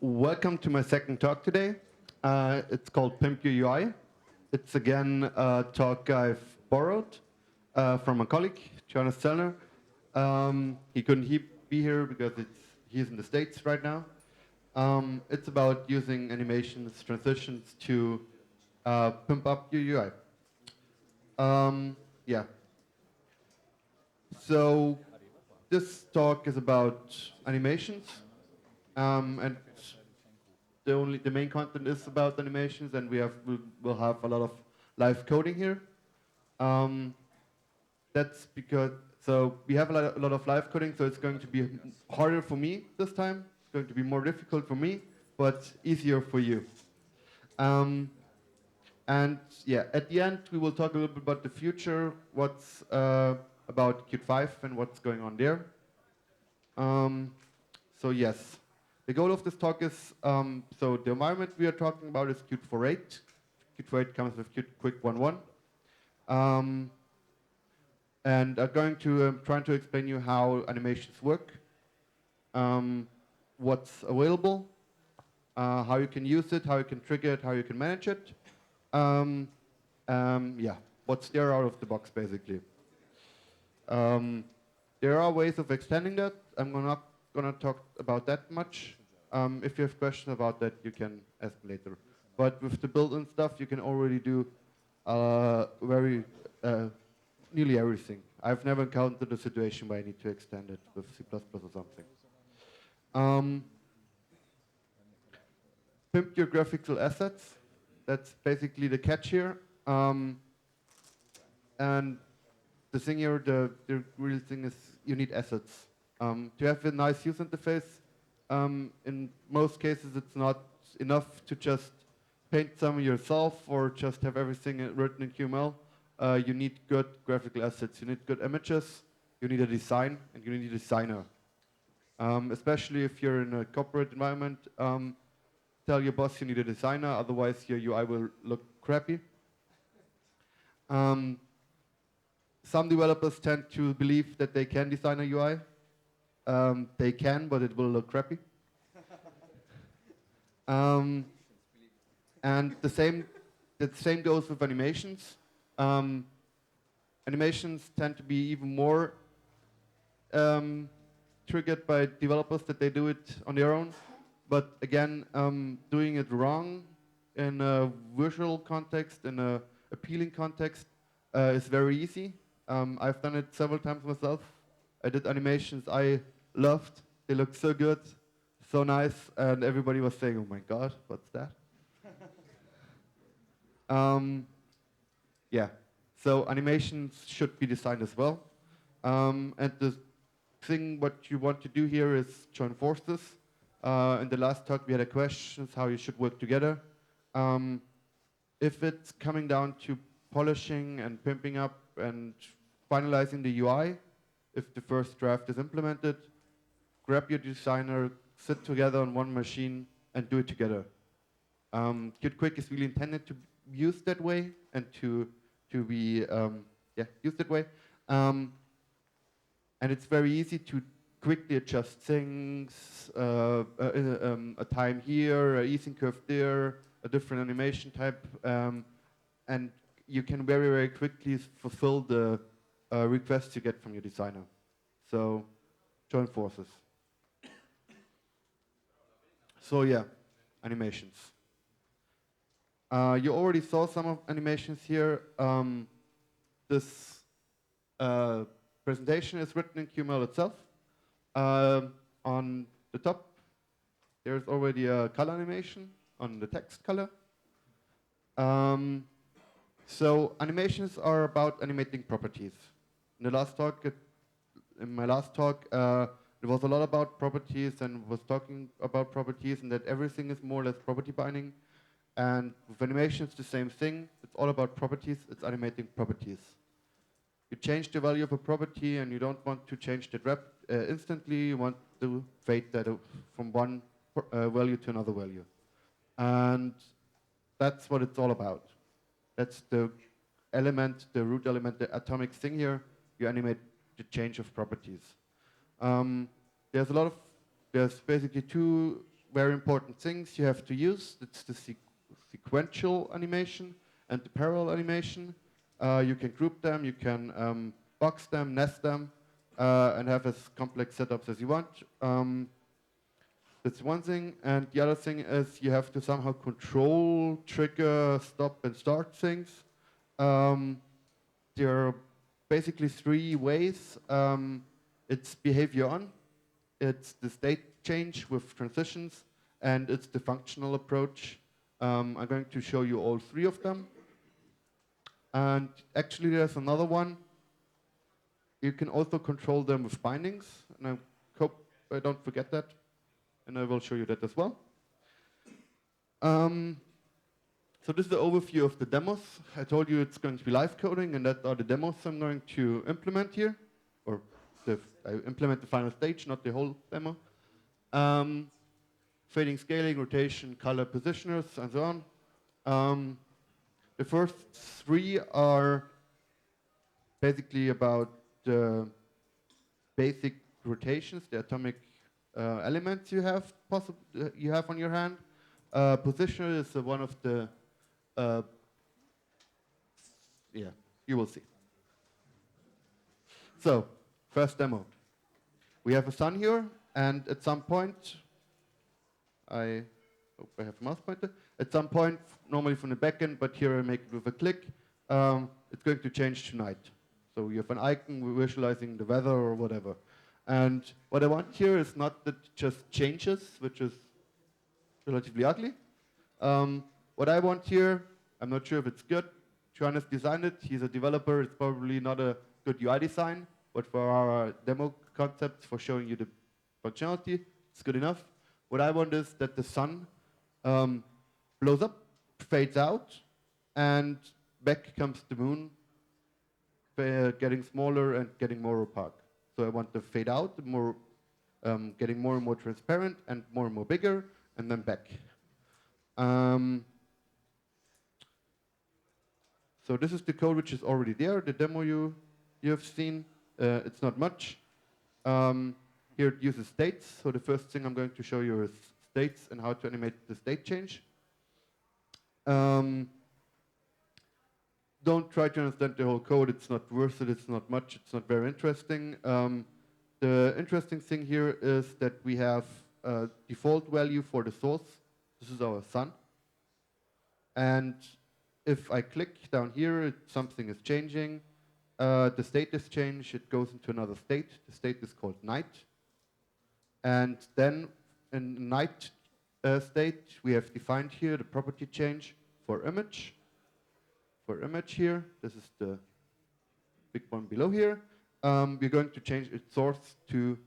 Welcome to my second talk today. It's called Pimp Your UI. It's again a talk I've borrowed from a colleague, Jonas Zellner. He couldn't be here because he's in the States right now. It's about using animations, transitions to pimp up your UI. Yeah. So this talk is about animations, and the main content is about animations, and we'll have a lot of live coding here. That's because we have a lot of live coding, so it's going to be harder for me this time. It's going to be more difficult for me, but easier for you. And yeah, at the end we will talk a little bit about the future, what's about Qt 5 and what's going on there. So yes, the goal of this talk is, so the environment we are talking about is Qt 4.8. Qt 4.8 comes with Qt Quick 1.1. And I'm going to try to explain you how animations work, what's available, how you can use it, how you can trigger it, how you can manage it. Yeah, what's there out of the box, basically. There are ways of extending that. I'm not going to talk about that much. If you have questions about that, you can ask later. But with the built-in stuff, you can already do nearly everything. I've never encountered a situation where I need to extend it with C++ or something. Pimp your graphical assets. That's basically the catch here. And the thing here, the real thing is you need assets. To have a nice user interface, in most cases it's not enough to just paint some yourself or just have everything written in QML. You need good graphical assets, you need good images, you need a design, and you need a designer. Especially if you're in a corporate environment, tell your boss you need a designer, otherwise your UI will look crappy. Some developers tend to believe that they can design a UI. They can, but it will look crappy. And the same goes with animations. Animations tend to be even more triggered by developers that they do it on their own. But again, doing it wrong in a visual context, in an appealing context, is very easy. I've done it several times myself. I did animations I loved. They looked so good, so nice, and everybody was saying, "Oh my God, what's that?" Yeah, so animations should be designed as well. And the thing what you want to do here is join forces. In the last talk we had a question how you should work together. If it's coming down to polishing and pimping up and finalizing the UI, if the first draft is implemented, grab your designer, sit together on one machine and do it together. Qt Quick is really intended to be used that way and to be used that way. And it's very easy to quickly adjust things, a time here, a easing curve there, a different animation type, and you can very, very quickly fulfill the requests you get from your designer. So join forces. So yeah, animations. You already saw some of animations here. This presentation is written in QML itself. On the top, there's already a color animation on the text color. So animations are about animating properties. In my last talk, it was a lot about properties and was talking about properties and that everything is more or less property binding. And with animation, it's the same thing. It's all about properties. It's animating properties. You change the value of a property and you don't want to change that instantly. You want to fade that from one value to another value. And that's what it's all about. That's the element, the root element, the atomic thing here. You animate the change of properties. There's basically two very important things you have to use. It's the sequential animation and the parallel animation. You can group them, you can box them, nest them, and have as complex setups as you want. That's one thing, and the other thing is you have to somehow control, trigger, stop, and start things. There are basically three ways. It's behavior on, it's the state change with transitions, and it's the functional approach. I'm going to show you all three of them. And actually there's another one. You can also control them with bindings, and I hope I don't forget that. And I will show you that as well. So this is the overview of the demos. I told you it's going to be live coding, and that are the demos I'm going to implement here. Or I implement the final stage, not the whole demo. Fading, scaling, rotation, color, positioners, and so on. The first three are basically about the basic rotations, the atomic elements you have on your hand. Positioner is one of the yeah, you will see. So, first demo. We have a sun here, and at some point, I hope I have a mouse pointer. At some point, normally from the backend, but here I make it with a click, it's going to change to night. So you have an icon visualizing the weather or whatever. And what I want here is not that it just changes, which is relatively ugly. What I want here, I'm not sure if it's good. Johannes designed it. He's a developer. It's probably not a good UI design, but for our demo concepts, for showing you the functionality, it's good enough. What I want is that the sun blows up, fades out, and back comes the moon, getting smaller and getting more opaque. So I want the fade out, more, getting more and more transparent and more bigger, and then back. So this is the code which is already there, the demo you have seen. It's not much. Here it uses states. So the first thing I'm going to show you is states and how to animate the state change. Don't try to understand the whole code. It's not worth it. It's not much. It's not very interesting. The interesting thing here is that we have a default value for the source. This is our sun. And if I click down here, something is changing. The state is changed. It goes into another state. The state is called night. And then in night state, we have defined here the property change for image. For image here, this is the big one below here. We're going to change its source to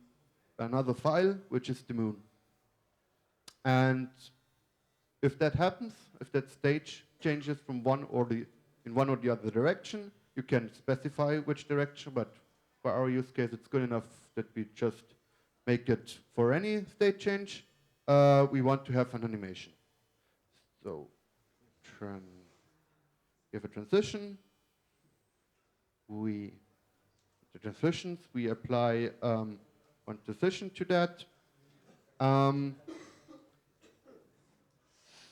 another file, which is the moon. And if that happens, if that stage changes from in one or the other direction, you can specify which direction, but for our use case, it's good enough that we just make it for any state change. We want to have an animation. So, we have a transition. The transitions, we apply one transition to that.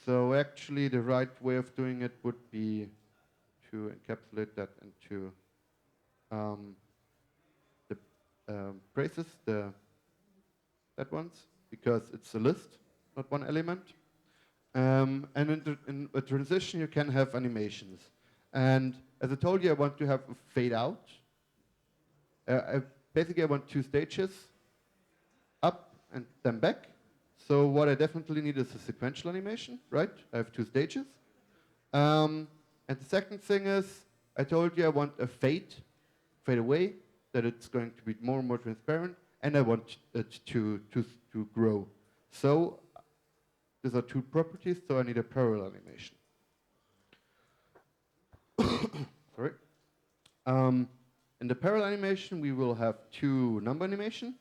So actually, the right way of doing it would be to encapsulate that into the braces, that ones, because it's a list, not one element. And in a transition, you can have animations. And as I told you, I want to have a fade out. Basically, I want two stages, up and then back. So what I definitely need is a sequential animation, right? I have two stages. And the second thing is, I told you I want a fade away, that it's going to be more and more transparent, and I want it to grow. So these are two properties, so I need a parallel animation. Sorry. In the parallel animation, we will have two number animation,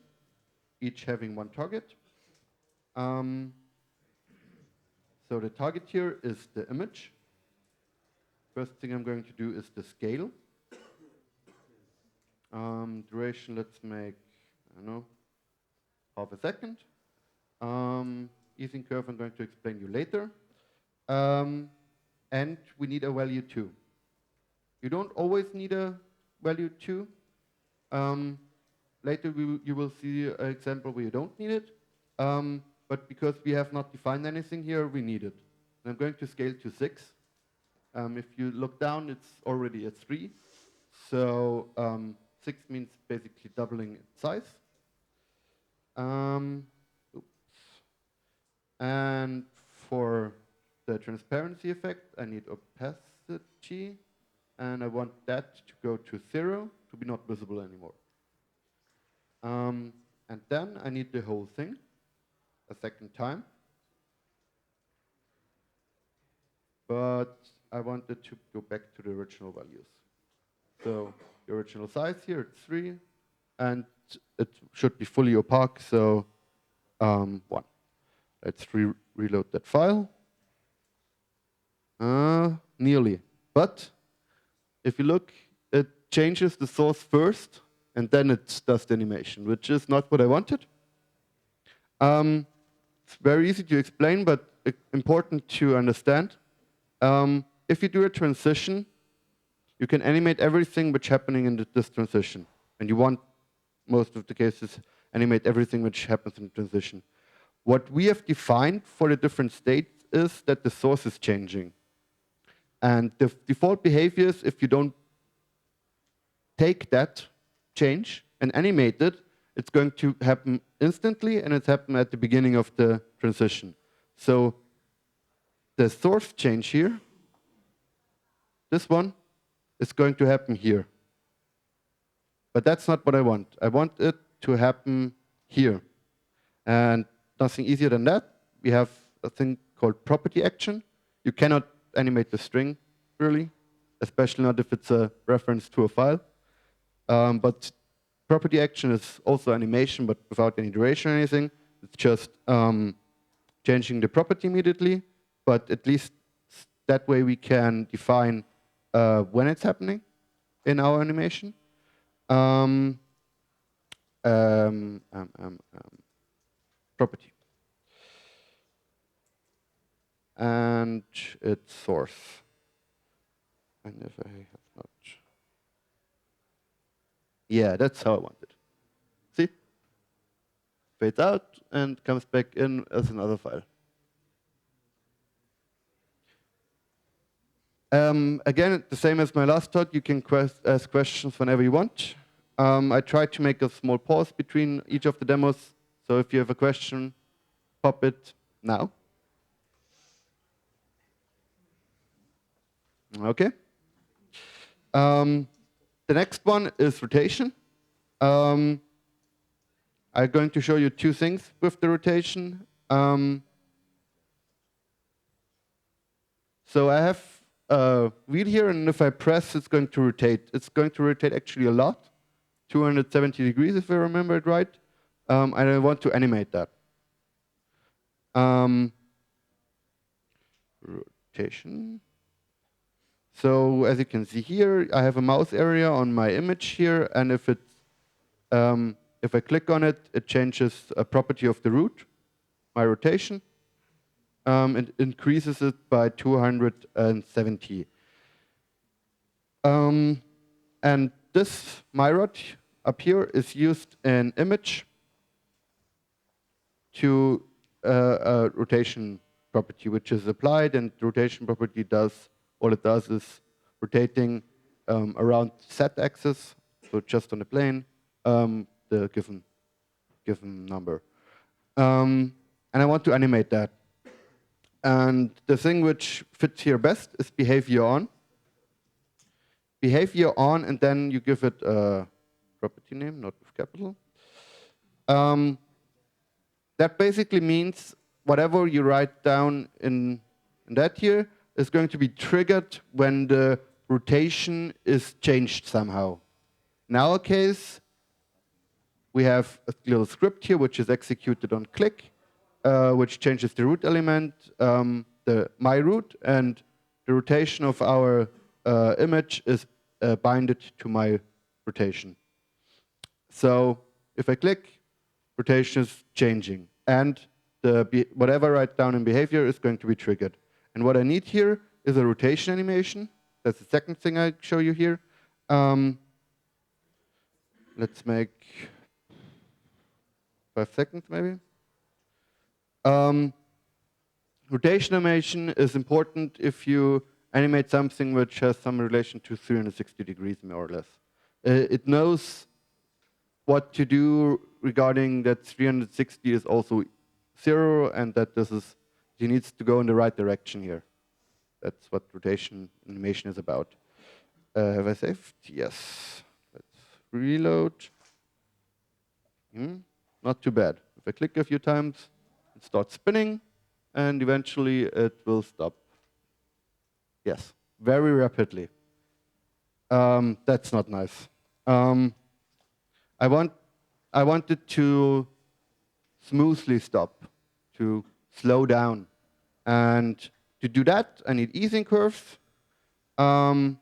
each having one target. So the target here is the image. First thing I'm going to do is the scale. Duration, let's make, I don't know, half a second. Ising curve I'm going to explain you later. And we need a value 2. You don't always need a value 2. Later you will see an example where you don't need it. But because we have not defined anything here, we need it. And I'm going to scale to 6. If you look down, it's already a 3. So 6 means basically doubling its size. And for the transparency effect, I need opacity. And I want that to go to 0 to be not visible anymore. And then I need the whole thing a second time. But I want it to go back to the original values. So the original size here, it's 3. And it should be fully opaque, so 1. Let's reload that file. Nearly. But if you look, it changes the source first, and then it does the animation, which is not what I wanted. It's very easy to explain, but important to understand. If you do a transition, you can animate everything which is happening in this transition. And you want, most of the cases, animate everything which happens in the transition. What we have defined for the different states is that the source is changing. And the default behaviors, if you don't take that change and animate it, it's going to happen instantly, and it's happened at the beginning of the transition. So the source change here, this one, is going to happen here. But that's not what I want. I want it to happen here. And nothing easier than that. We have a thing called property action. You cannot animate the string, really, especially not if it's a reference to a file. But property action is also animation, but without any duration or anything. It's just changing the property immediately. But at least that way we can define when it's happening in our animation. Property. And its source. And if I have not. Yeah, that's how I want it. See? Fades out and comes back in as another file. Again, the same as my last talk, you can ask questions whenever you want. I tried to make a small pause between each of the demos, so if you have a question, pop it now. Okay. The next one is rotation. I'm going to show you 2 things with the rotation. So I have a wheel here, and if I press, it's going to rotate. It's going to rotate actually a lot, 270 degrees if I remember it right. And I want to animate that. Rotation. So as you can see here, I have a mouse area on my image here, and if I click on it, it changes a property of the root, my rotation. It increases it by 270. And this myrod up here is used in image to a rotation property, which is applied, and the rotation property does, all it does is rotating around z-axis, so just on the plane, the given number. And I want to animate that. And the thing which fits here best is behavior on. Behavior on, and then you give it a property name, not with capital. That basically means whatever you write down in that here is going to be triggered when the rotation is changed somehow. In our case, we have a little script here which is executed on click, which changes the root element, my root, and the rotation of our image is binded to my rotation. So if I click, rotation is changing. And whatever I write down in behavior is going to be triggered. And what I need here is a rotation animation. That's the second thing I show you here. Let's make 5 seconds maybe. Rotation animation is important if you animate something which has some relation to 360 degrees, more or less. It knows what to do regarding that 360 is also 0, and that it needs to go in the right direction here. That's what rotation animation is about. Have I saved? Yes. Let's reload. Not too bad. If I click a few times, it starts spinning, and eventually it will stop. Yes, very rapidly. That's not nice. I want it to smoothly stop, to slow down. And to do that, I need easing curves. All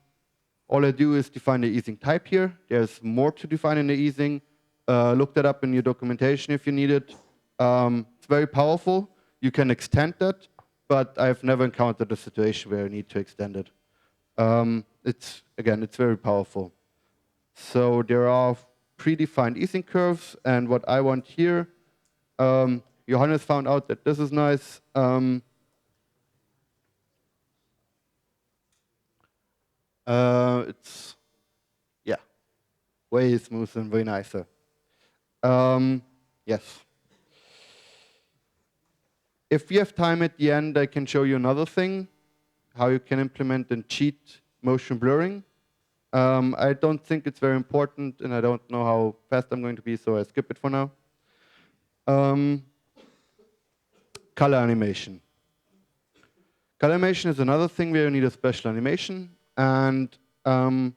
I do is define the easing type here. There's more to define in the easing. Look that up in your documentation if you need it. It's very powerful. You can extend that, but I've never encountered a situation where I need to extend it. It's very powerful. So there are predefined easing curves, and what I want here, Johannes found out that this is nice. It's, yeah, way smoother and way nicer. Yes. If you have time at the end, I can show you another thing, how you can implement and cheat motion blurring. I don't think it's very important, and I don't know how fast I'm going to be, so I skip it for now. Color animation. Color animation is another thing where you need a special animation, and I'm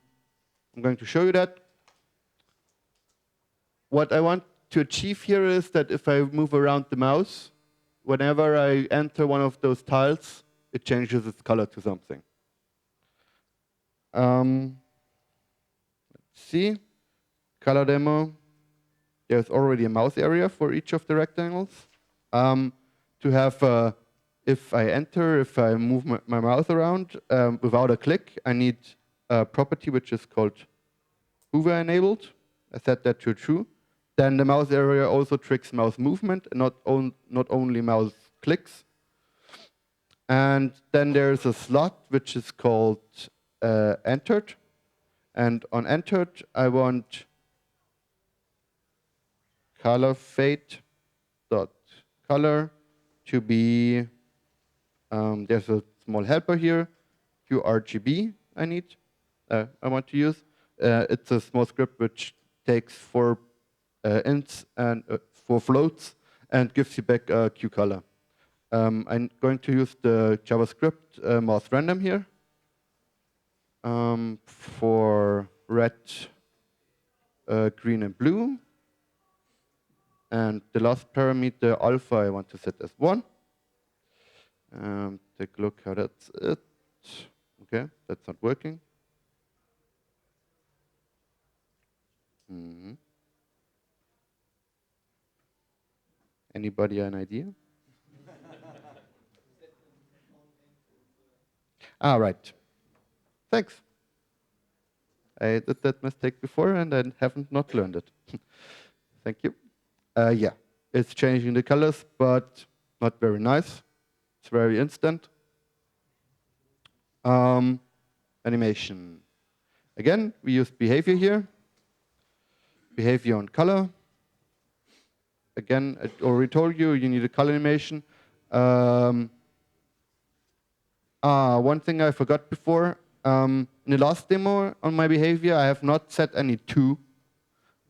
going to show you that. What I want to achieve here is that if I move around the mouse, whenever I enter one of those tiles, it changes its color to something. Let's see. Color demo. There's already a mouse area for each of the rectangles. To have, if I move my mouse around without a click, I need a property which is called hover enabled. I set that to true. Then the mouse area also tricks mouse movement, not only mouse clicks. And then there's a slot which is called entered. And on entered, I want color fade dot color to be, there's a small helper here, QRGB I want to use. It's a small script which takes 4 ints and 4 floats and gives you back a Q color. I'm going to use the JavaScript mouse random here for red, green, and blue. And the last parameter, alpha, I want to set as 1. Take a look how that's it. Okay, that's not working. Anybody an idea? Right. Thanks. I did that mistake before and I haven't not learned it. Thank you. Yeah, it's changing the colors, but not very nice. It's very instant. Animation. Again, we use behavior here. Behavior on color. Again, I already told you, you need a color animation. One thing I forgot before. In the last demo on my behavior, I have not set any to.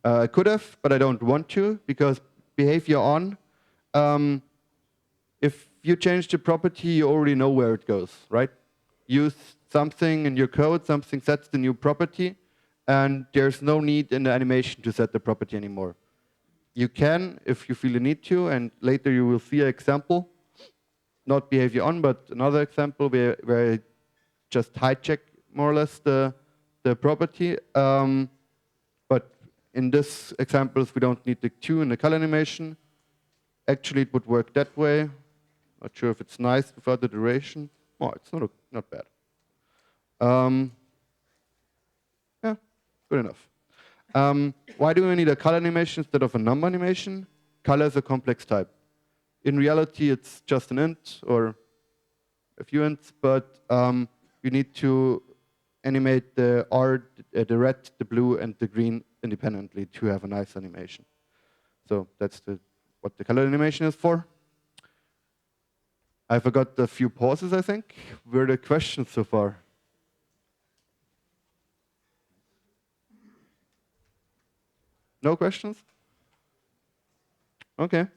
I could have, but I don't want to, because behavior on, if you change the property, you already know where it goes, right? Use something in your code, something sets the new property, and there's no need in the animation to set the property anymore. You can, if you feel the need to, and later you will see an example, not behavior on, but another example where I just hijack more or less the property. But in this examples, we don't need the to in the color animation. Actually, it would work that way. Not sure if it's nice without the duration. Oh, it's not bad. Yeah, good enough. Why do we need a color animation instead of a number animation? Color is a complex type. In reality, it's just an int or a few ints, but you need to animate the the red, the blue, and the green independently to have a nice animation. So that's what the color animation is for. I forgot a few pauses, I think. Were the questions so far? No questions? Okay.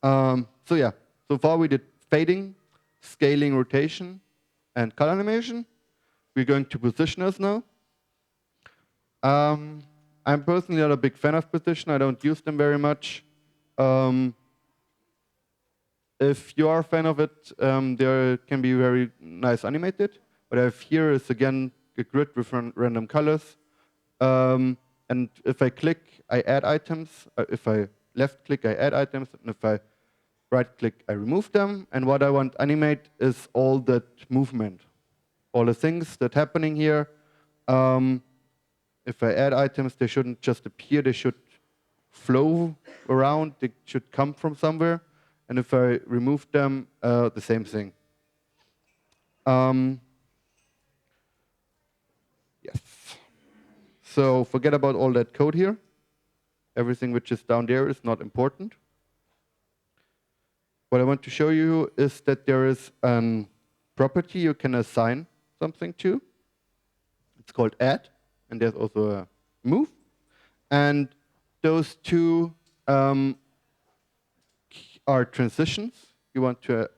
So yeah, so far we did fading, scaling, rotation, and color animation. We're going to positioners now. I'm personally not a big fan of position. I don't use them very much. If you are a fan of it, they can be very nice animated. What I have here is, again, a grid with random colors. And if I click, I add items. If I left click, I add items. And if I right click, I remove them. And what I want to animate is all that movement, all the things that are happening here. If I add items, they shouldn't just appear. They should flow around. They should come from somewhere. And if I remove them, the same thing. Yes. So forget about all that code here. Everything which is down there is not important. What I want to show you is that there is a property you can assign something to. It's called add, and there's also a move. And those two are transitions. You want to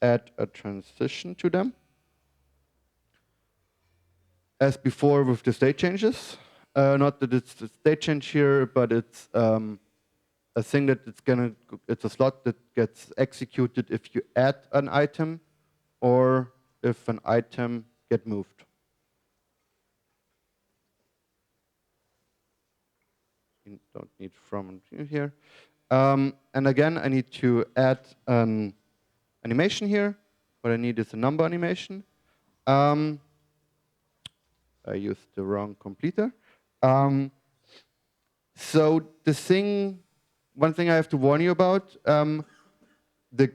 add a transition to them. As before with the state changes. Not that it's the state change here, but it's a thing that it's a slot that gets executed if you add an item or if an item get moved. You don't need from here. And again, I need to add an animation here. What I need is a number animation. I used the wrong completer. So one thing I have to warn you about, the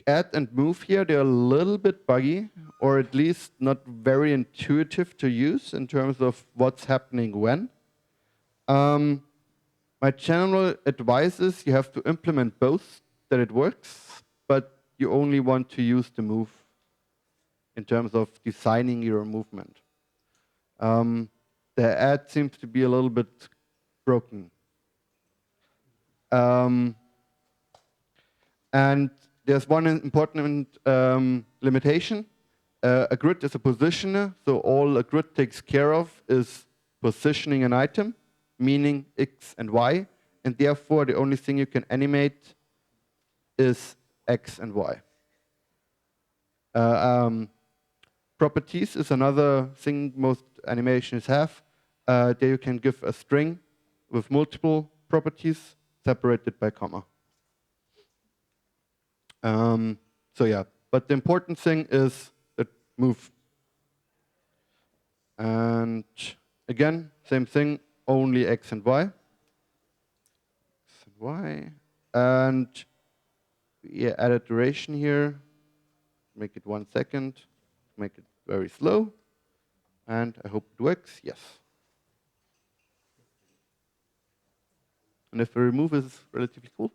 add and move here, they're a little bit buggy, or at least not very intuitive to use in terms of what's happening when. My general advice is you have to implement both, that it works, but you only want to use the move in terms of designing your movement. The add seems to be a little bit broken. And there's one important limitation. A grid is a positioner, so all a grid takes care of is positioning an item, meaning X and Y, and therefore the only thing you can animate is X and Y. Properties is another thing most animations have. There you can give a string with multiple properties separated by comma. So yeah, but the important thing is the move. And again, same thing, only X and Y. X and Y. And yeah, add a duration here. Make it 1 second. Make it very slow. And I hope it works. Yes. And if the remove is relatively cool.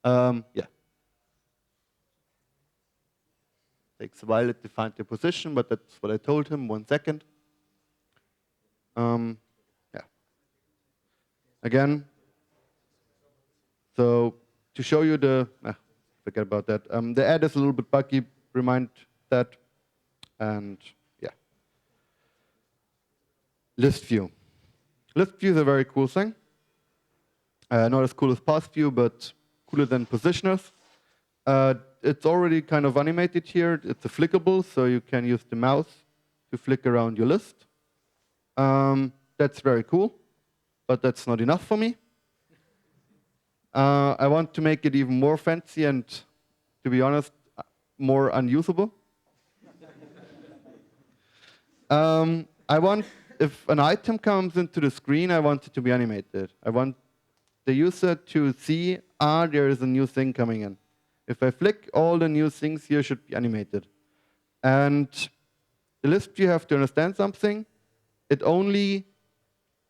Yeah. Takes a while to find the position, but that's what I told him, 1 second. Yeah. Again, so to show you forget about that. The add is a little bit buggy, remind that. And yeah. List view. List view is a very cool thing. Not as cool as path view, but cooler than positioners. It's already kind of animated here. It's a flickable, so you can use the mouse to flick around your list. That's very cool. but that's not enough for me. I want to make it even more fancy and, to be honest, more unusable. I want, if an item comes into the screen, I want it to be animated. I want the user to see, there is a new thing coming in. If I flick, all the new things here should be animated. And the Lisp, you have to understand something. It only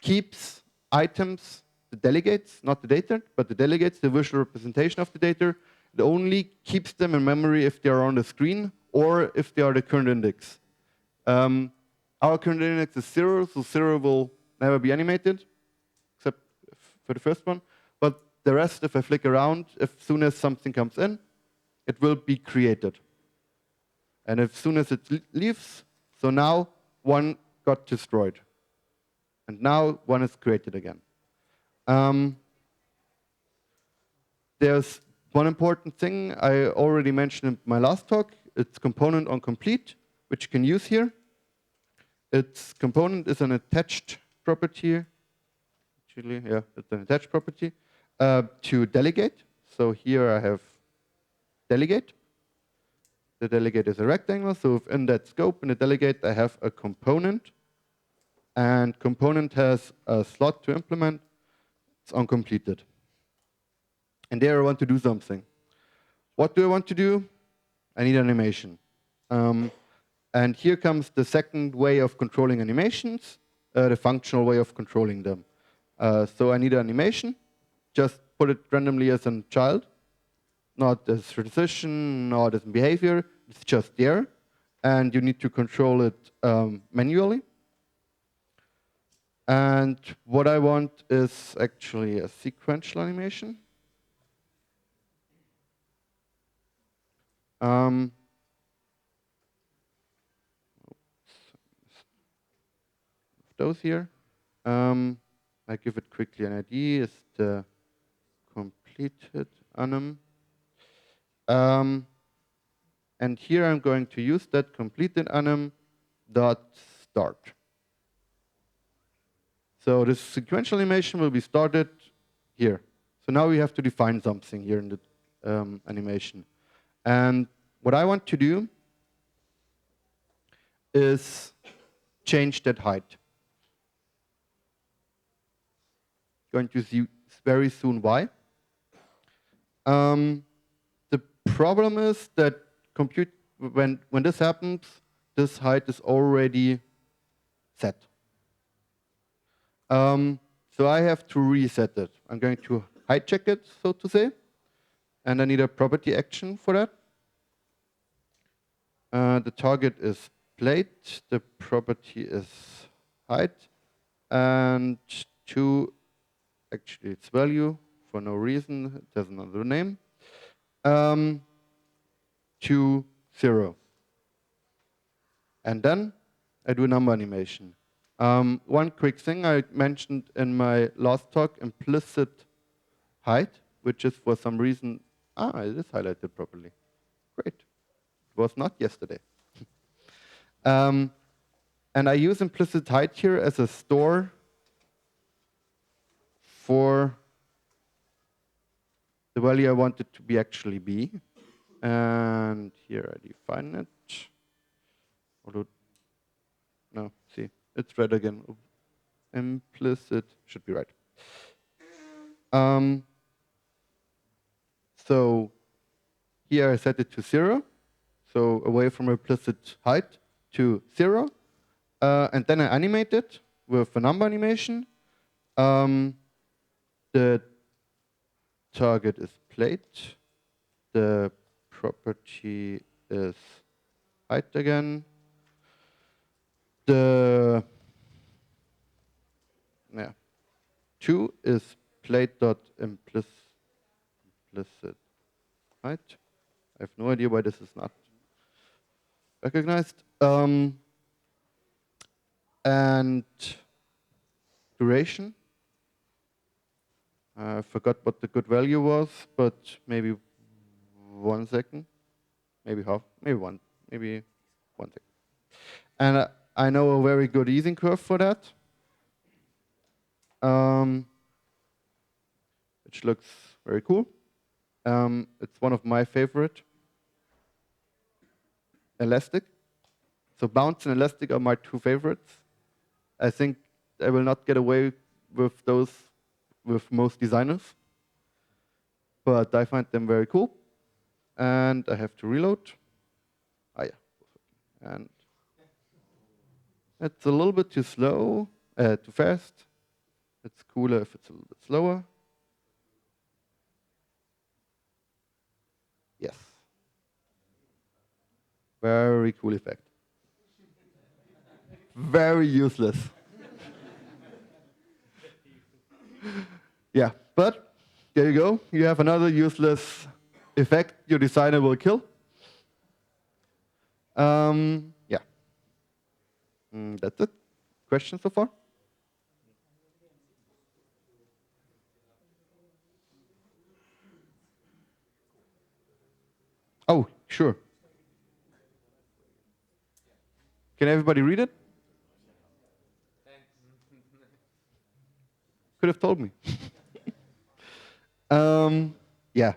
keeps items, the delegates, not the data, but the delegates, the visual representation of the data. It only keeps them in memory if they are on the screen or if they are the current index. Our current index is 0, so 0 will never be animated, except for the first one. But the rest, if I flick around, as soon as something comes in, it will be created. And as soon as it leaves, so now one got destroyed. And now one is created again. There's one important thing I already mentioned in my last talk. It's component on complete, which you can use here. Its component is an attached property. Actually, yeah, it's an attached property to delegate. So here I have delegate. The delegate is a rectangle, so within that scope in the delegate I have a component. And component has a slot to implement. It's uncompleted. And there I want to do something. What do I want to do? I need animation. And here comes the second way of controlling animations, the functional way of controlling them. So I need an animation. Just put it randomly as a child, not as transition, not as behavior. It's just there. And you need to control it manually. And what I want is actually a sequential animation. Those here. I give it quickly an ID. Is the completed anim. And here I'm going to use that completed anim dot start. So this sequential animation will be started here. So now we have to define something here in the animation. And what I want to do is change that height. Going to see very soon why. The problem is that when this happens, this height is already set. So I have to reset it. I'm going to height check it, so to say. And I need a property action for that. The target is plate. The property is height. And actually its value, for no reason, it has another name. To 0. And then I do a number animation. One quick thing I mentioned in my last talk, implicit height, which is for some reason, it is highlighted properly. Great. It was not yesterday. And I use implicit height here as a store for the value I want it to be actually be. And here I define it. Although, no, see, it's red again. Implicit should be right. So here I set it to 0. So away from implicit height to 0. And then I animate it with a number animation. The target is plate. The property is height again. The 2 is plate.implicit height. I have no idea why this is not recognized. And duration. I forgot what the good value was, but maybe 1 second, maybe half, maybe 1 second. And I know a very good easing curve for that. which looks very cool. It's one of my favorite. Elastic. So bounce and elastic are my two favorites. I think I will not get away with those with most designers, but I find them very cool. And I have to reload. Ah, yeah. And it's a little bit too slow, too fast. It's cooler if it's a little bit slower. Yes. Very cool effect. Very useless. Yeah, but there you go. You have another useless effect your designer will kill. Yeah. That's it. Questions so far? Oh, sure. Can everybody read it? Could have told me. Yeah.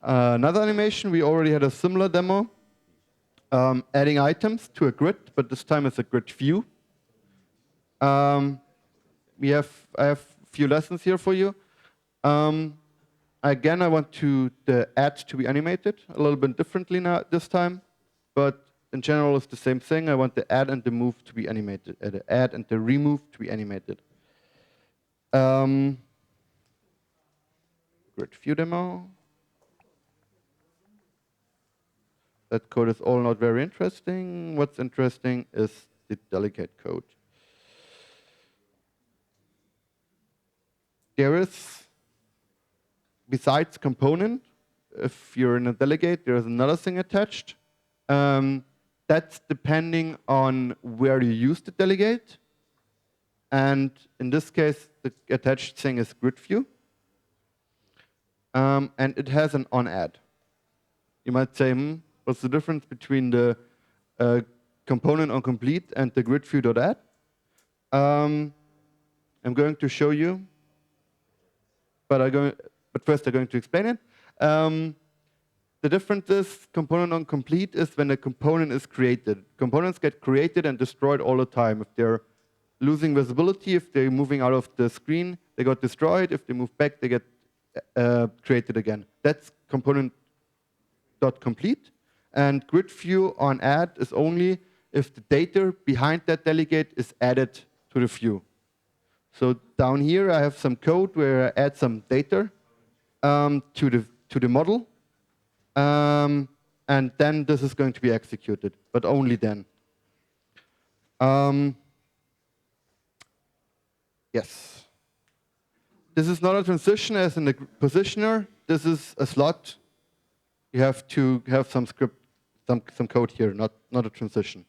Another animation, we already had a similar demo. Adding items to a grid, but this time it's a grid view. I have a few lessons here for you. Again, I want the add to be animated a little bit differently now this time, but in general it's the same thing. I want the add and the move to be animated, the add and the remove to be animated. Grid view demo. That code is all not very interesting. What's interesting is the delegate code. There is, besides component, if you're in a delegate, there's another thing attached. That's depending on where you use the delegate. And in this case, the attached thing is grid view. And it has an on-add. You might say, what's the difference between the component on complete and the grid view.add? I'm going to show you, but first I'm going to explain it. The difference is component on complete is when a component is created. Components get created and destroyed all the time. If they're losing visibility, if they're moving out of the screen, they got destroyed. If they move back, they get created again. That's component.complete. And grid view on add is only if the data behind that delegate is added to the view. So down here, I have some code where I add some data to the model. And then this is going to be executed, but only then. Yes. This is not a transition as in the positioner. This is a slot. You have to have some script, some code here, not a transition.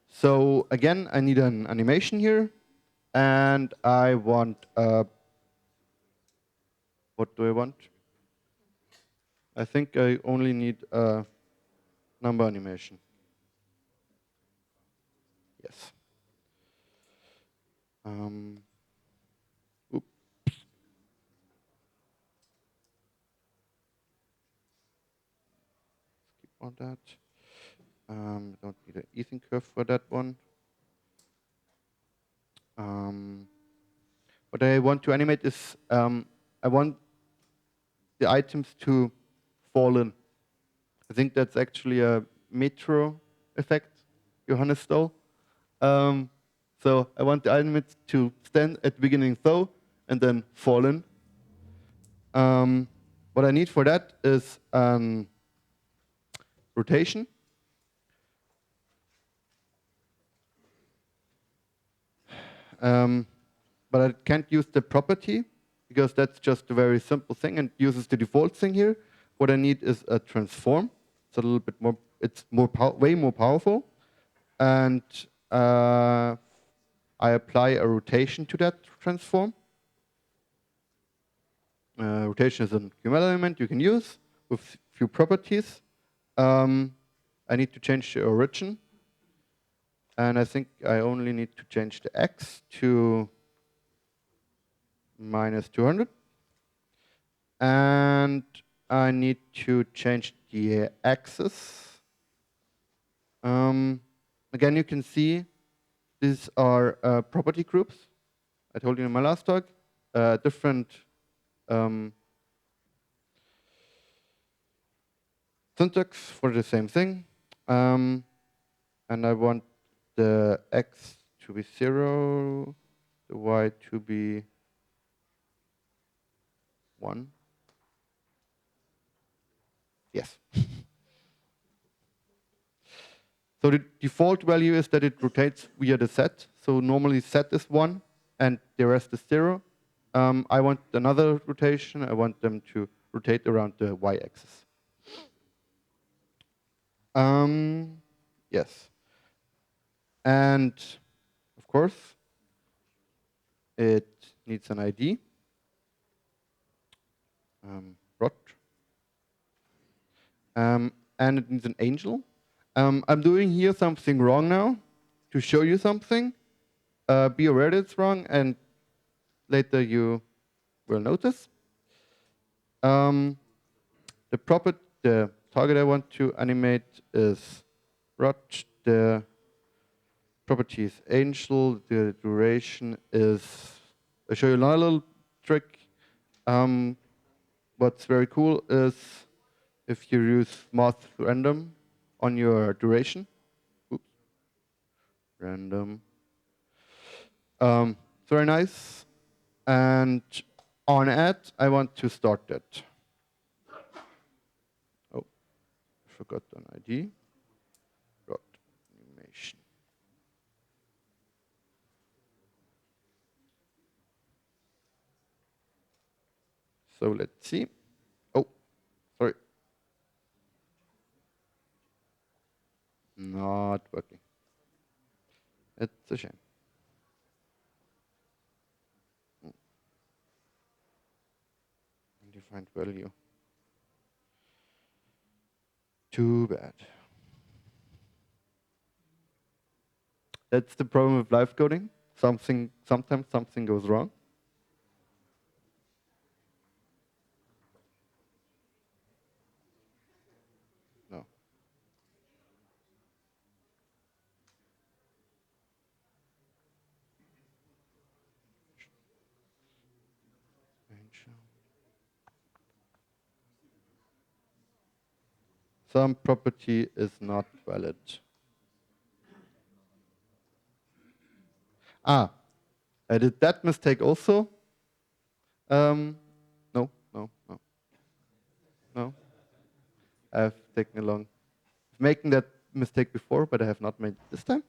So again, I need an animation here, and I want what do I want? I think I only need a number animation. Yes. Oops. Skip on that. Don't need an Ethan curve for that one. What I want to animate is I want the items to fall in. I think that's actually a metro effect Johannes stole. So I want the items to stand at the beginning so, and then fall in. What I need for that is rotation. But I can't use the property because that's just a very simple thing and uses the default thing here. What I need is a transform. It's a little bit more. It's way more powerful, and I apply a rotation to that transform. Rotation is a QML element you can use with few properties. I need to change the origin. And I think I only need to change the X to minus 200. And I need to change the axis. Again, you can see these are property groups. I told you in my last talk, different syntax for the same thing. And I want the x to be 0, the y to be 1. Yes. So the default value is that it rotates via the set. So normally set is 1 and the rest is 0. I want another rotation. I want them to rotate around the y-axis. Yes. And of course, it needs an ID. Rot. And it needs an angel. I'm doing here something wrong now to show you something. Be aware that it's wrong, and later you will notice. The target I want to animate is rot. The property is angel. The duration is. I'll show you another little trick. What's very cool is if you use math random on your duration. Oops. Random. It's very nice. And on add, I want to start that. Oh, I forgot an ID. Dot animation. So let's see. Oh, sorry. Not working. It's a shame. Undefined value. Too bad. That's the problem with live coding. Sometimes something goes wrong. No. Some property is not valid. I did that mistake also. No. I've taken a long, making that mistake before, but I have not made it this time.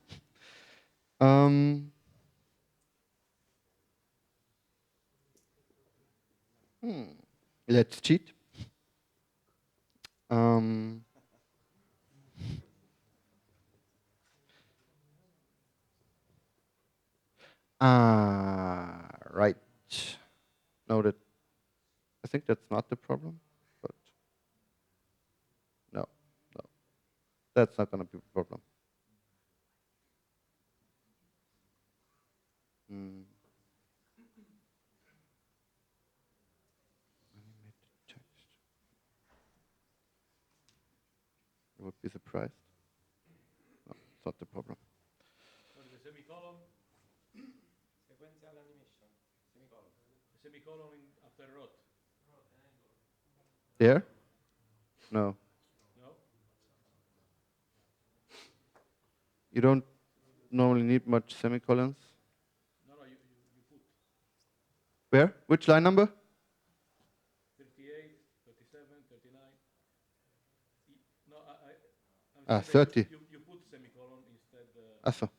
Let's cheat. Right. Noted. I think that's not the problem, but no. That's not going to be a problem. Animated text. I would be surprised. No, it's not the problem. The semicolon, sequential animation, semicolon. The semicolon after rot. There? No. No? You don't normally need much semicolons. No, you put. Where? Which line number? 38, 37, 39. No, I'm 30. You put semicolon instead. So.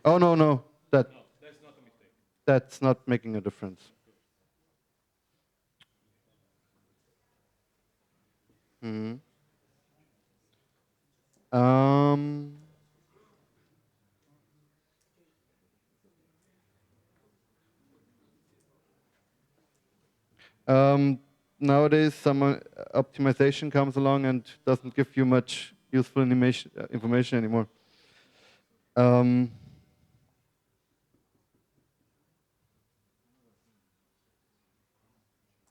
Oh, no. No, that's not a mistake. That's not making a difference. Nowadays, some optimization comes along and doesn't give you much useful information anymore.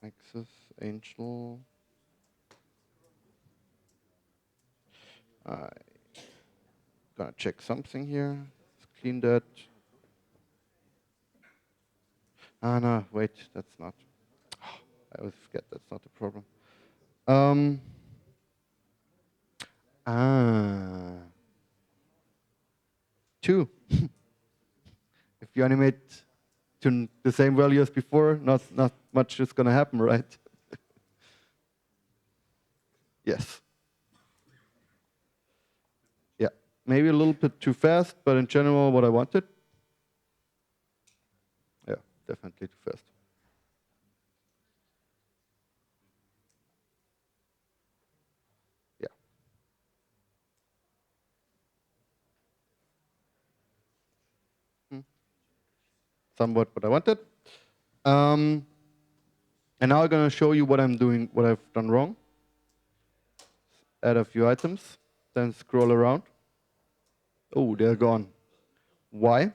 Access, Angel. I'm gonna check something here. Let's clean that. Ah, no, wait, that's not. I always forget that's not the problem. Um, ah, 2. If you animate to the same value as before, not much is gonna happen, right? Yes. Yeah, maybe a little bit too fast, but in general, what I wanted. Yeah, definitely too fast. Yeah. Hmm. Somewhat what I wanted. Um, and now I'm gonna show you what I'm doing, what I've done wrong. Add a few items, then scroll around. Oh, they're gone. Why?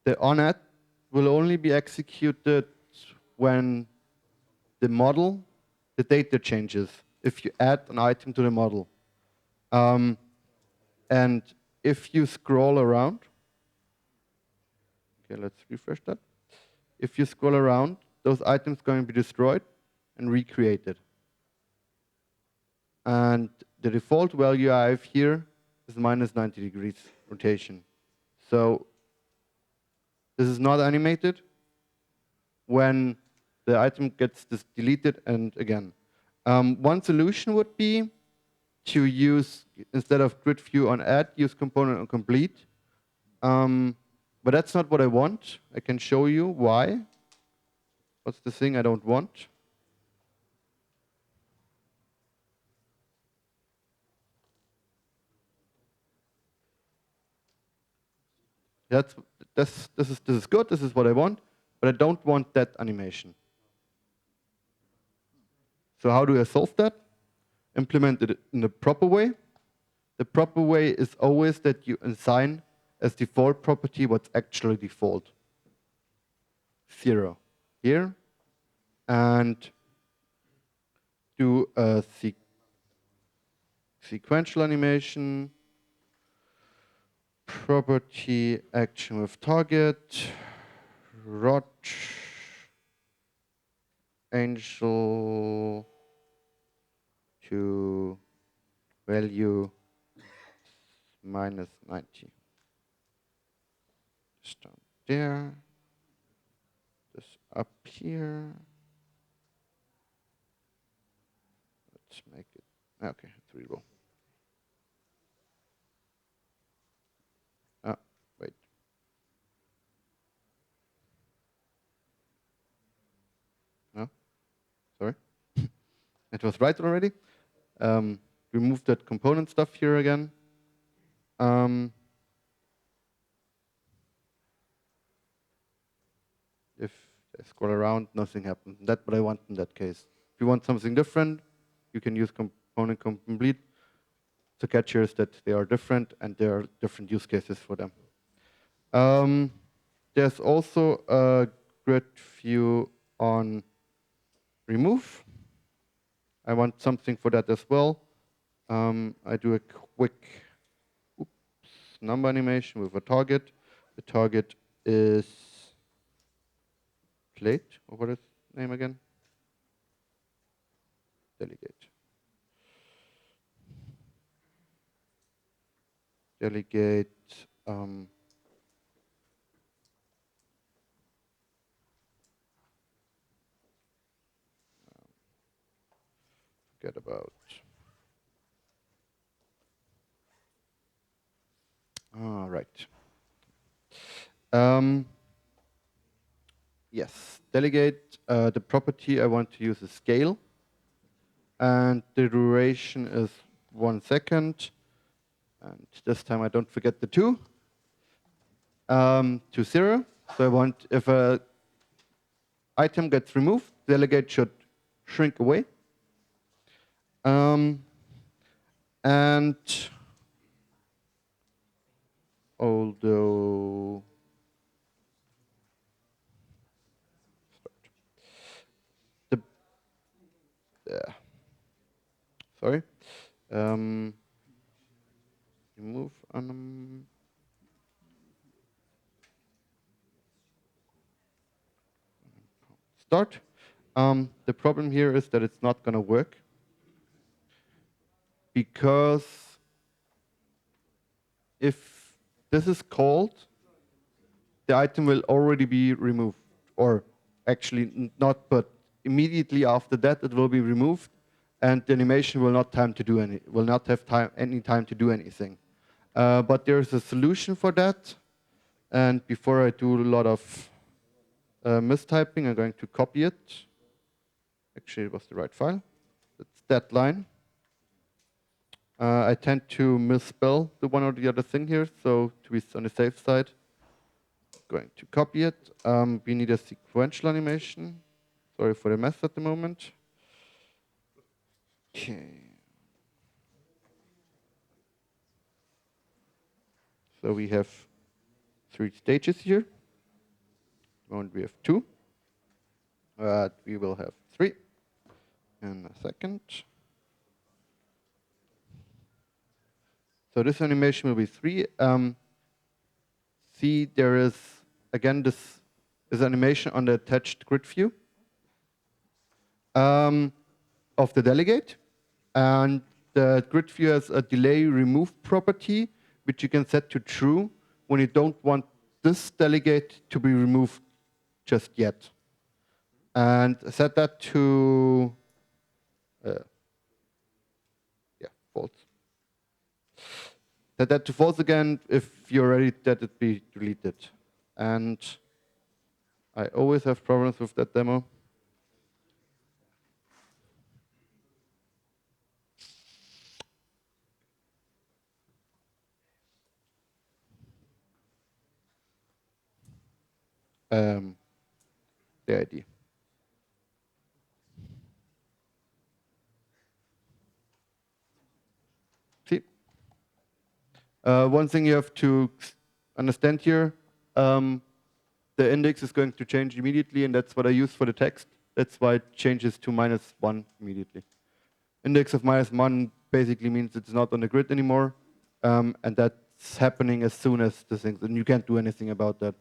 The onAdd will only be executed when the model, the data changes, if you add an item to the model. And if you scroll around, okay, let's refresh that. If you scroll around, those items are going to be destroyed and recreated. And the default value I have here is minus 90 degrees rotation. So this is not animated when the item gets deleted and again. One solution would be to use, instead of grid view on add, use component on complete. But that's not what I want. I can show you why. What's the thing I don't want? That's, this is good, this is what I want, but I don't want that animation. So how do I solve that? Implement it in the proper way. The proper way is always that you assign as default property what's actually default. 0 here, and do a sequential animation, property action with target, rot, angel to value minus 90. Just down there, this up here. Let's make it, okay, it's readable. Ah, wait. No, sorry. It was right already. Remove that component stuff here again. If I scroll around, nothing happens. That's what I want in that case. If you want something different, you can use component complete. The catch here is that they are different and there are different use cases for them. There's also a grid view on remove. I want something for that as well. I do a quick number animation with a target. The target is plate, or what is the name again? Delegate. Delegate. Forget about. All right. Yes, delegate. The property I want to use is scale. And the duration is 1 second. And this time I don't forget the 2. To 0. So I want, if a item gets removed, delegate should shrink away. And although the sorry, remove start. The problem here is that it's not going to work because if this is called, the item will already be removed, or actually not, but immediately after that it will be removed, and the animation will not have any time to do anything. But there's a solution for that, and before I do a lot of mistyping, I'm going to copy it. Actually, it was the right file. It's that line. I tend to misspell the one or the other thing here, so to be on the safe side, going to copy it. We need a sequential animation. Sorry for the mess at the moment. Okay. So we have 3 stages here. At the moment we have 2. We will have 3 in a second. So this animation will be 3. See, there is, again, this animation on the attached grid view of the delegate. And the grid view has a delay remove property, which you can set to true when you don't want this delegate to be removed just yet. And set that to false. Set that to false again if you're ready that it be deleted. And I always have problems with that demo. The ID. See? One thing you have to understand here, the index is going to change immediately, and that's what I use for the text. That's why it changes to -1 immediately. Index of -1 basically means it's not on the grid anymore, and that's happening as soon as the things, and you can't do anything about that.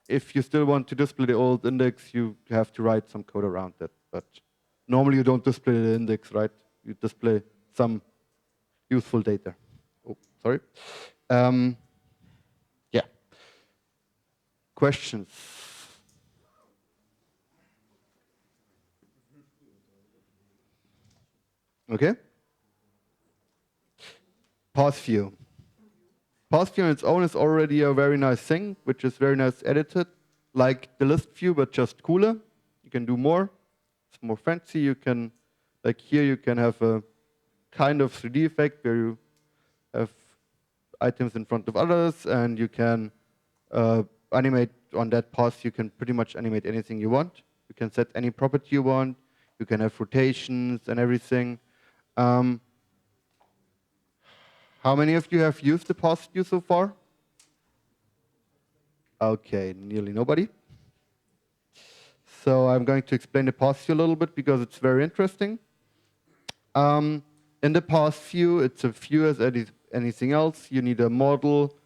If you still want to display the old index, you have to write some code around that. But normally you don't display the index, right? You display some useful data. Oh, sorry. Yeah. Questions? Okay. Path view. Path view on its own is already a very nice thing, which is very nice edited, like the list view, but just cooler. You can do more. It's more fancy. You can, like here, you can have a kind of 3D effect where you have items in front of others, and you can animate on that path. You can pretty much animate anything you want. You can set any property you want. You can have rotations and everything. How many of you have used the path view so far? Okay, nearly nobody. So I'm going to explain the path view a little bit because it's very interesting. In the path view, it's a view as anything else. You need a model,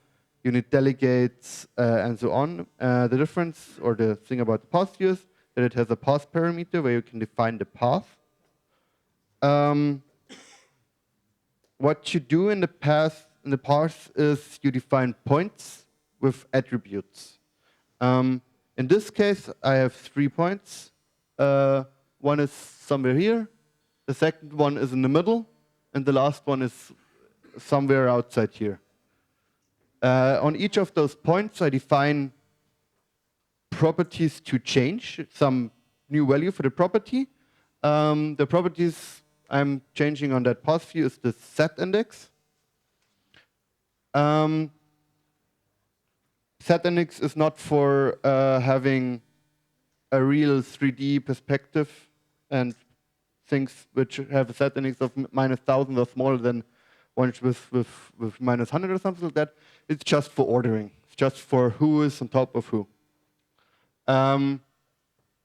you need delegates, and so on. The difference, or the thing about the path view is that it has a path parameter where you can define the path. What you do in the path is you define points with attributes. In this case, I have 3 points. One is somewhere here, the second one is in the middle, and the last one is somewhere outside here. On each of those points, I define properties to change, some new value for the property. The properties I'm changing on that path view is the set index. Set index is not for having a real 3D perspective, and things which have a set index of -1000 or smaller than ones with -100 or something like that. It's just for ordering. It's just for who is on top of who.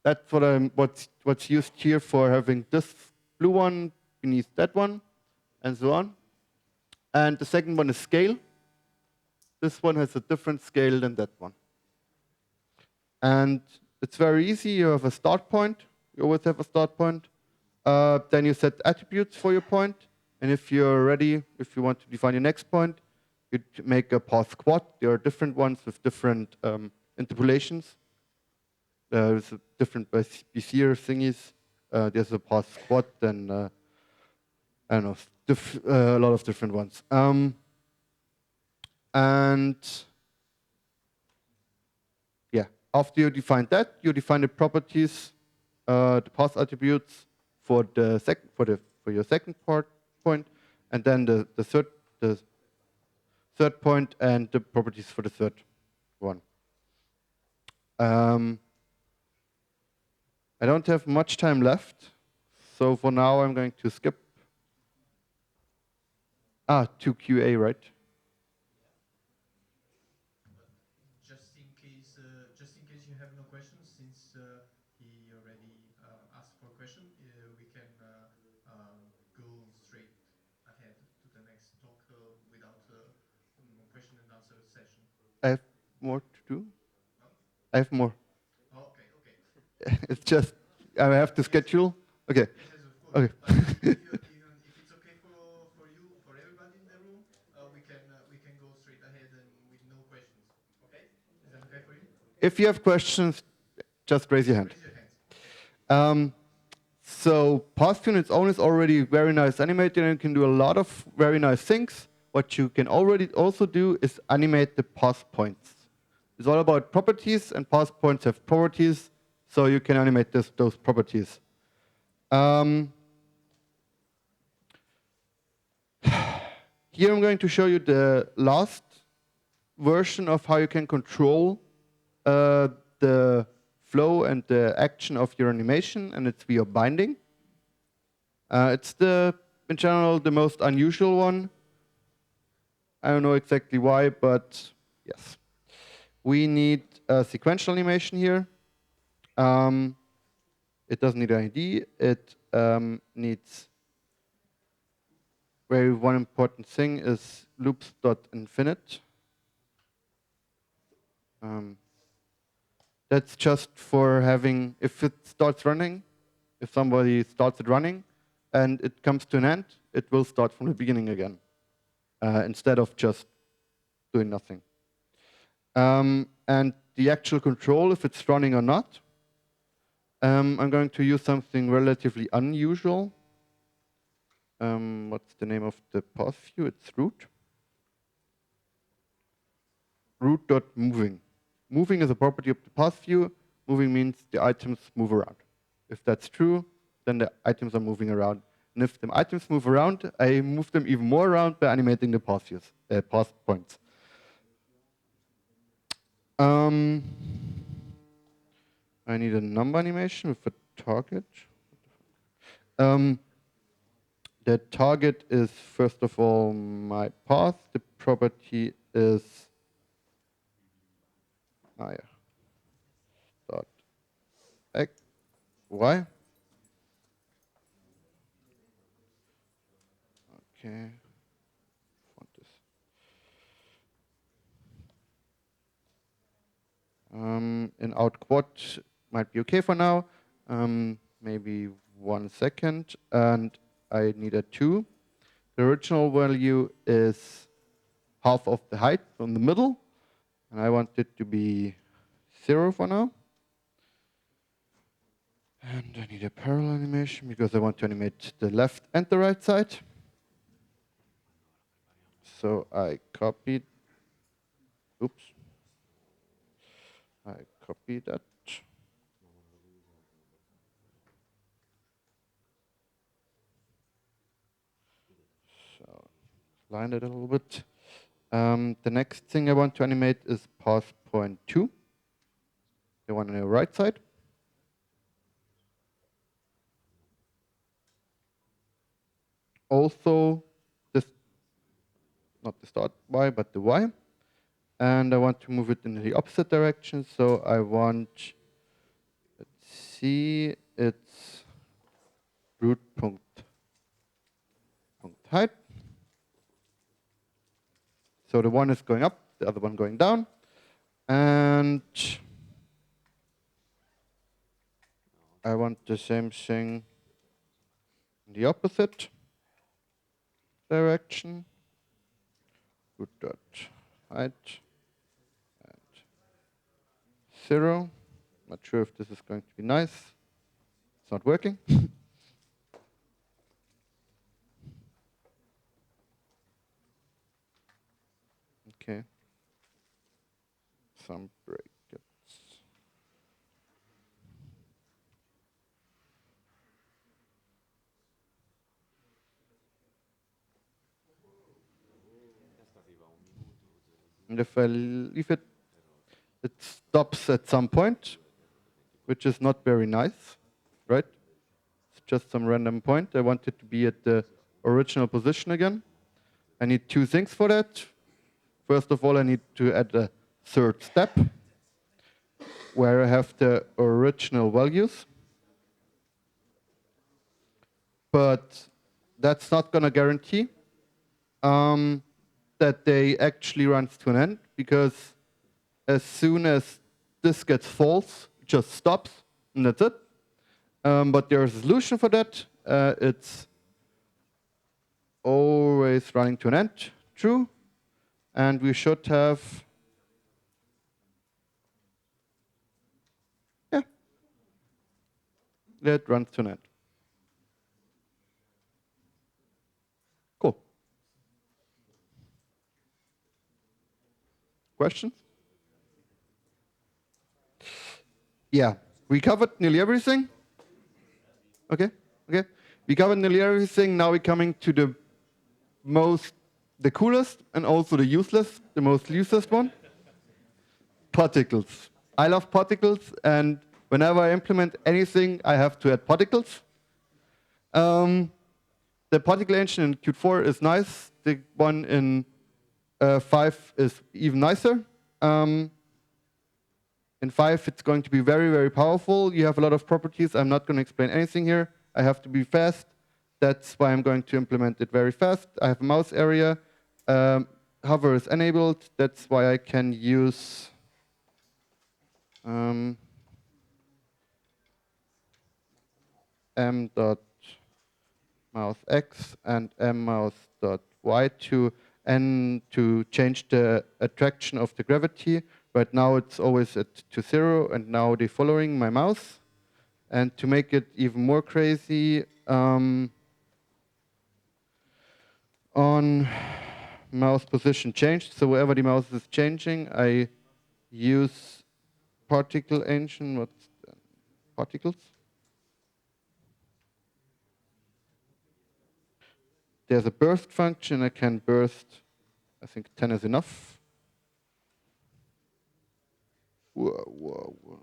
That's what's used here for having this blue one beneath that one, and so on. And the second one is scale. This one has a different scale than that one. And it's very easy. You have a start point. You always have a start point. Then you set attributes for your point. And if you're ready, if you want to define your next point, you make a path squad. There are different ones with different interpolations. There's a different Bezier thingies. There's a path squad, and I don't know, a lot of different ones. And yeah, after you define that, you define the properties, the path attributes for the for your second point, and then the third point and the properties for the third one. I don't have much time left, so for now I'm going to skip. To QA, right? Just in case you have no questions, since he already asked for a question, we can go straight ahead to the next talk without question and answer session. I have more to do. No? I have more. Okay, okay. It's just I have to schedule. Okay. Yes, of course. Okay. If it's okay for you, for everybody in the room, we can go straight ahead and with no questions. Okay? Is that okay for you? If you have questions, just raise your hand. Raise your hands. So Path its own is already very nice animated and can do a lot of very nice things. What you can already also do is animate the path points. It's all about properties, and path points have properties, so you can animate those properties. Here I'm going to show you the last version of how you can control the flow and the action of your animation, and it's via binding. It's in general, the most unusual one. I don't know exactly why, but yes. We need a sequential animation here. It doesn't need an ID. It needs one important thing is loops.infinite. That's just for having, if it starts running, if somebody starts it running and it comes to an end, it will start from the beginning again, instead of just doing nothing. And the actual control, if it's running or not, I'm going to use something relatively unusual. What's the name of the path view? It's root. Root.moving. Moving is a property of the path view. Moving means the items move around. If that's true, then the items are moving around. And if the items move around, I move them even more around by animating the path views, path points. I need a number animation with a target. The target is, first of all, my path. The property is dot x, y. Okay. Font this. In out quad might be okay for now. Maybe 1 second, and I need a 2. The original value is half of the height from the middle, and I want it to be 0 for now. And I need a parallel animation because I want to animate the left and the right side. So I copied, oops, I copy that. So line it a little bit. The next thing I want to animate is path point 2, the one on the right side. also this, not the start Y, but the Y. And I want to move it in the opposite direction. So I want, let's see, it's root punct height. So the one is going up, the other one going down. And I want the same thing in the opposite direction. Root dot height and 0. Not sure if this is going to be nice. It's not working. Okay. Some brackets. And if I leave it, it stops at some point, which is not very nice, right? It's just some random point. I want it to be at the original position again. I need two things for that. First of all, I need to add a third step where I have the original values. But that's not going to guarantee that they actually runs to an end, because as soon as this gets false, it just stops, and that's it. But there's a solution for that. It's always running to an end, true. And we should have, yeah, that runs to an end. Cool. Questions? Yeah, we covered nearly everything. Okay, okay. We covered nearly everything. Now we're coming to the coolest and also the most useless one. Particles. I love particles, and whenever I implement anything, I have to add particles. The particle engine in Qt 4 is nice. The one in 5 is even nicer. In 5, it's going to be very, very powerful. You have a lot of properties. I'm not going to explain anything here. I have to be fast. That's why I'm going to implement it very fast. I have a mouse area. Hover is enabled. That's why I can use m.mousex and m.mouse.y to change the attraction of the gravity. Right now it's always to 0, and now they're following my mouse. And to make it even more crazy, on mouse position changed, so wherever the mouse is changing, I use particle engine. What's the particles? There's a burst function. I can burst, I think 10 is enough. Whoa, whoa, whoa.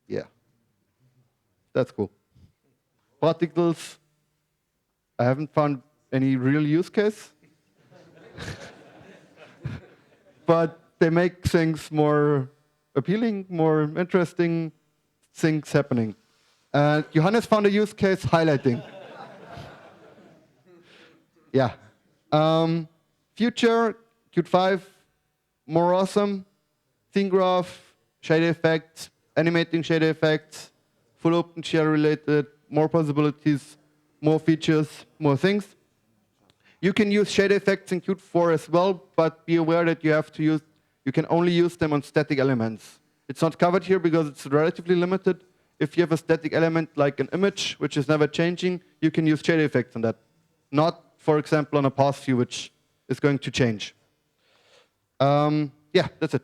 Yeah, that's cool. Particles, I haven't found any real use case. But they make things more appealing, more interesting, things happening. Johannes found a use case, highlighting. Yeah. Future, Qt 5, more awesome. Scene graph, shade effects, animating shade effects, full OpenShare related, more possibilities, more features, more things. You can use shade effects in Qt 4 as well, but be aware that you can only use them on static elements. It's not covered here because it's relatively limited. If you have a static element like an image, which is never changing, you can use shade effects on that. Not, for example, on a path view, which is going to change. Yeah, that's it.